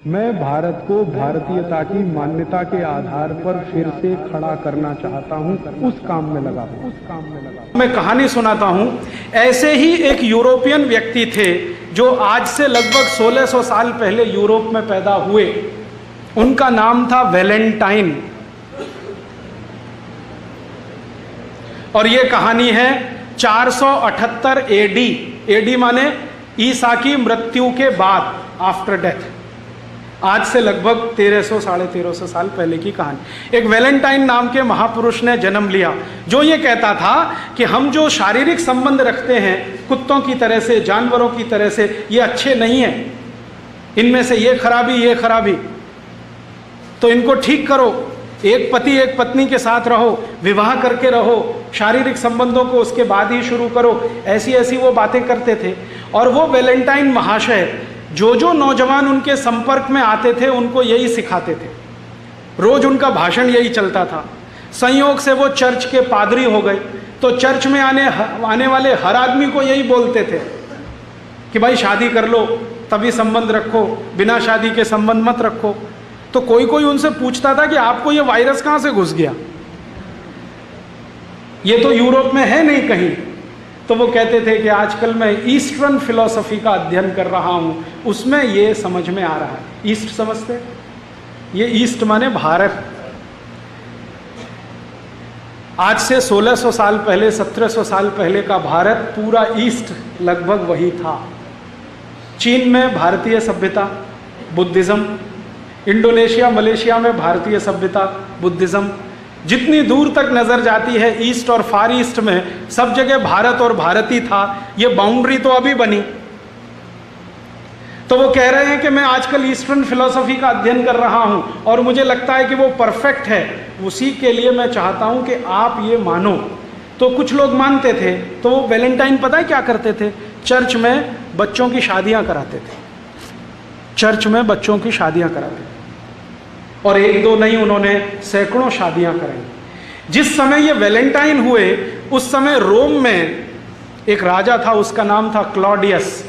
मैं भारत को भारतीयता की मान्यता के आधार पर फिर से खड़ा करना चाहता हूं, उस काम में लगा हूं। मैं कहानी सुनाता हूं। ऐसे ही एक यूरोपियन व्यक्ति थे जो आज से लगभग 1600 साल पहले यूरोप में पैदा हुए। उनका नाम था वैलेंटाइन। और यह कहानी है 478 एडी। एडी माने ईसा की मृत्यु के बाद, आफ्टर डेथ। आज से लगभग 1300 साढ़े 1300 साल पहले की कहानी। एक वैलेंटाइन नाम के महापुरुष ने जन्म लिया जो ये कहता था कि हम जो शारीरिक संबंध रखते हैं कुत्तों की तरह से, जानवरों की तरह से, ये अच्छे नहीं हैं। इनमें से ये खराबी, तो इनको ठीक करो। एक पति एक पत्नी के साथ रहो, विवाह करके रहो, शारीरिक संबंधों को उसके बाद ही शुरू करो। ऐसी ऐसी वो बातें करते थे। और वो वैलेंटाइन महाशय जो नौजवान उनके संपर्क में आते थे उनको यही सिखाते थे। रोज उनका भाषण यही चलता था। संयोग से वो चर्च के पादरी हो गए, तो चर्च में आने वाले हर आदमी को यही बोलते थे कि भाई शादी कर लो तभी संबंध रखो, बिना शादी के संबंध मत रखो। तो कोई उनसे पूछता था कि आपको ये वायरस कहाँ से घुस गया, ये तो यूरोप में है नहीं कहीं। तो वो कहते थे कि आजकल मैं ईस्टर्न फिलॉसफी का अध्ययन कर रहा हूं, उसमें ये समझ में आ रहा है। ईस्ट समझते? ये ईस्ट माने भारत। आज से 1600 साल पहले, 1700 साल पहले का भारत, पूरा ईस्ट लगभग वही था। चीन में भारतीय सभ्यता, बुद्धिज्म। इंडोनेशिया मलेशिया में भारतीय सभ्यता, बुद्धिज्म। जितनी दूर तक नजर जाती है ईस्ट और फार ईस्ट में, सब जगह भारत और भारती था। ये बाउंड्री तो अभी बनी। तो वो कह रहे हैं कि मैं आजकल ईस्टर्न फिलॉसफी का अध्ययन कर रहा हूं और मुझे लगता है कि वो परफेक्ट है। उसी के लिए मैं चाहता हूं कि आप ये मानो। तो कुछ लोग मानते थे। तो वो वैलेंटाइन पता है क्या करते थे? चर्च में बच्चों की शादियां कराते थे। चर्च में बच्चों की शादियां कराते थे। और एक दो नहीं, उन्होंने सैकड़ों शादियां कराई। जिस समय ये वैलेंटाइन हुए उस समय रोम में एक राजा था, उसका नाम था क्लॉडियस।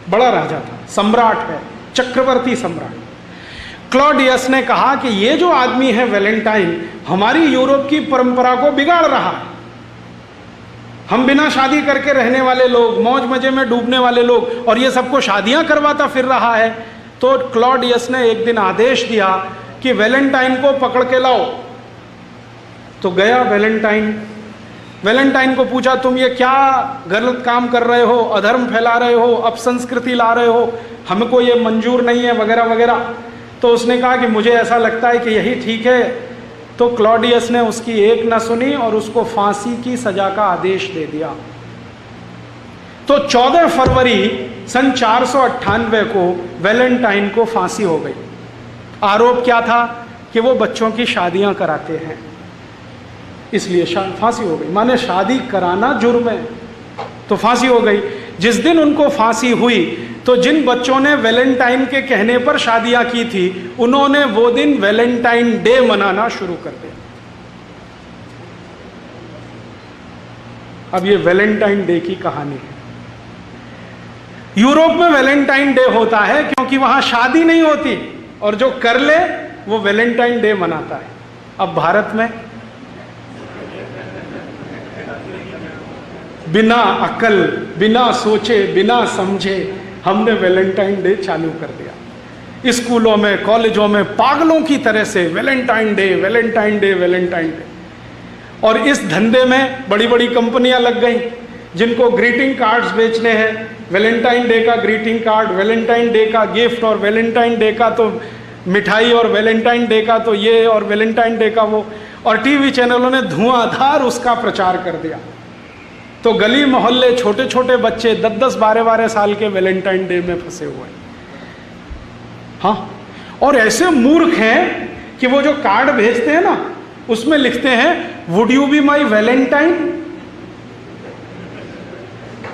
बड़ा राजा था, सम्राट है, चक्रवर्ती सम्राट। क्लॉडियस ने कहा कि ये जो आदमी है वैलेंटाइन, हमारी यूरोप की परंपरा को बिगाड़ रहा है। हम बिना शादी करके रहने वाले लोग, मौज मजे में डूबने वाले लोग, और ये सबको शादियां करवाता फिर रहा है। तो क्लॉडियस ने एक दिन आदेश दिया कि वैलेंटाइन को पकड़ के लाओ। तो गया वैलेंटाइन को पूछा, तुम ये क्या गलत काम कर रहे हो, अधर्म फैला रहे हो, अपसंस्कृति ला रहे हो, हमको ये मंजूर नहीं है, वगैरह वगैरह। तो उसने कहा कि मुझे ऐसा लगता है कि यही ठीक है। तो क्लॉडियस ने उसकी एक न सुनी और उसको फांसी की सजा का आदेश दे दिया। तो 14 फरवरी सन 498 को वैलेंटाइन को फांसी हो गई। आरोप क्या था? कि वो बच्चों की शादियां कराते हैं, इसलिए फांसी हो गई। माने शादी कराना जुर्म है, तो फांसी हो गई। जिस दिन उनको फांसी हुई तो जिन बच्चों ने वैलेंटाइन के कहने पर शादियां की थी, उन्होंने वो दिन वैलेंटाइन डे मनाना शुरू कर दिया। अब ये वैलेंटाइन डे की कहानी है। यूरोप में वैलेंटाइन डे होता है क्योंकि वहां शादी नहीं होती, और जो कर ले वो वैलेंटाइन डे मनाता है। अब भारत में बिना अकल, बिना सोचे, बिना समझे हमने वैलेंटाइन डे चालू कर दिया। स्कूलों में, कॉलेजों में पागलों की तरह से Valentine day, Valentine day, Valentine day. और इस धंधे में बड़ी बड़ी कंपनियां लग गई जिनको ग्रीटिंग कार्ड्स बेचने हैं। वैलेंटाइन डे का ग्रीटिंग कार्ड, वैलेंटाइन डे का गिफ्ट, और वैलेंटाइन डे का तो मिठाई, और वैलेंटाइन डे का तो ये, और वैलेंटाइन डे का वो। और टीवी चैनलों ने धुआंधार उसका प्रचार कर दिया। तो गली मोहल्ले, छोटे छोटे बच्चे 10-10, 12-12 साल के वैलेंटाइन डे में फंसे हुए हैं। हाँ, और ऐसे मूर्ख हैं कि वो जो कार्ड भेजते हैं ना, उसमें लिखते हैं would you be my Valentine.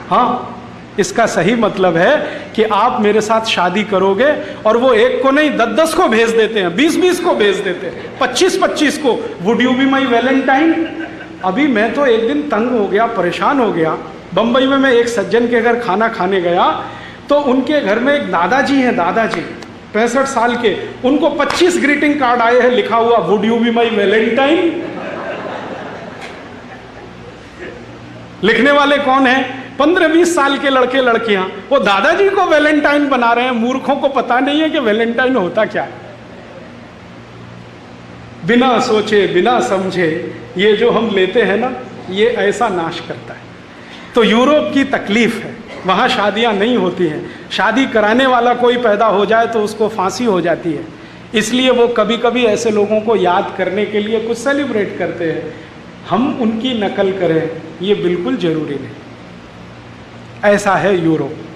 हाँ, इसका सही मतलब है कि आप मेरे साथ शादी करोगे। और वो एक को नहीं 10-10 को भेज देते हैं, 20-20 को भेज देते हैं, 25-25 को, would you be my Valentine. अभी मैं तो एक दिन तंग हो गया, परेशान हो गया। बंबई में मैं एक सज्जन के घर खाना खाने गया तो उनके घर में एक दादाजी हैं, दादाजी 65 साल के, उनको 25 ग्रीटिंग कार्ड आए हैं, लिखा हुआ would you be my Valentine. लिखने वाले कौन हैं? 15-20 साल के लड़के लड़कियां, वो दादाजी को वैलेंटाइन बना रहे हैं। मूर्खों को पता नहीं है कि वैलेंटाइन होता क्या। बिना सोचे बिना समझे ये जो हम लेते हैं ना, ये ऐसा नाश करता है। तो यूरोप की तकलीफ है, वहाँ शादियाँ नहीं होती हैं। शादी कराने वाला कोई पैदा हो जाए तो उसको फांसी हो जाती है। इसलिए वो कभी कभी ऐसे लोगों को याद करने के लिए कुछ सेलिब्रेट करते हैं। हम उनकी नकल करें ये बिल्कुल जरूरी नहीं। ऐसा है यूरोप।